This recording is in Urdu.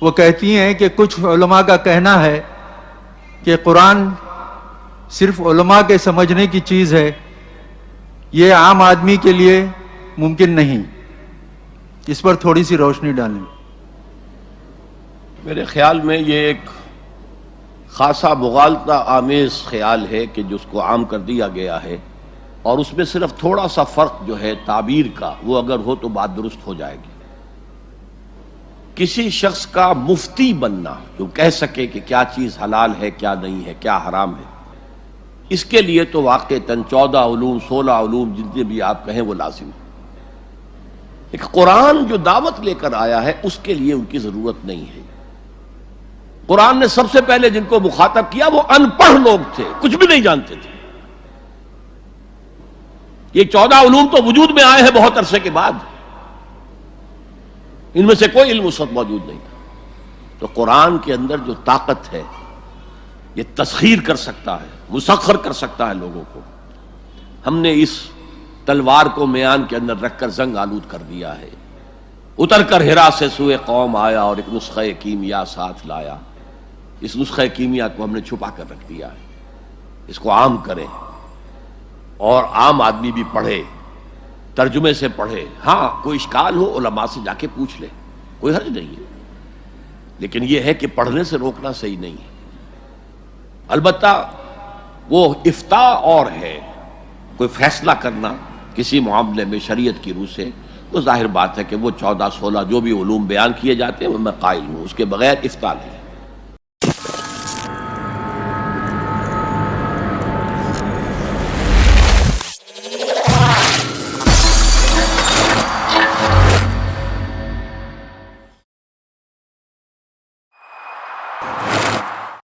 وہ کہتی ہیں کہ کچھ علماء کا کہنا ہے کہ قرآن صرف علماء کے سمجھنے کی چیز ہے، یہ عام آدمی کے لیے ممکن نہیں۔ اس پر تھوڑی سی روشنی ڈالیں۔ میرے خیال میں یہ ایک خاصا مغالطہ آمیز خیال ہے کہ جس کو عام کر دیا گیا ہے، اور اس میں صرف تھوڑا سا فرق جو ہے تعبیر کا، وہ اگر ہو تو بات درست ہو جائے گی۔ کسی شخص کا مفتی بننا جو کہہ سکے کہ کیا چیز حلال ہے، کیا نہیں ہے، کیا حرام ہے، اس کے لیے تو واقعتاً 14 علوم 16 علوم جتنے بھی آپ کہیں وہ لازم ہے۔ ایک قرآن جو دعوت لے کر آیا ہے اس کے لیے ان کی ضرورت نہیں ہے۔ قرآن نے سب سے پہلے جن کو مخاطب کیا وہ ان پڑھ لوگ تھے، کچھ بھی نہیں جانتے تھے۔ یہ 14 علوم تو وجود میں آئے ہیں بہت عرصے کے بعد، ان میں سے کوئی علم اس وقت موجود نہیں تھا۔ تو قرآن کے اندر جو طاقت ہے، یہ تسخیر کر سکتا ہے، مسخر کر سکتا ہے لوگوں کو۔ ہم نے اس تلوار کو میان کے اندر رکھ کر زنگ آلود کر دیا ہے۔ اتر کر ہرا سے سوئے قوم آیا اور ایک نسخہ کیمیا ساتھ لایا۔ اس نسخہ کیمیا کو ہم نے چھپا کر رکھ دیا ہے، اس کو عام کریں اور عام آدمی بھی پڑھے، ترجمے سے پڑھے۔ ہاں کوئی اشکال ہو علماء سے جا کے پوچھ لے، کوئی حرج نہیں ہے، لیکن یہ ہے کہ پڑھنے سے روکنا صحیح نہیں ہے۔ البتہ وہ افتاء اور ہے، کوئی فیصلہ کرنا کسی معاملے میں شریعت کی روح سے، وہ ظاہر بات ہے کہ وہ 14 16 جو بھی علوم بیان کیے جاتے ہیں وہ میں قائل ہوں، اس کے بغیر افتاء نہیں ہے۔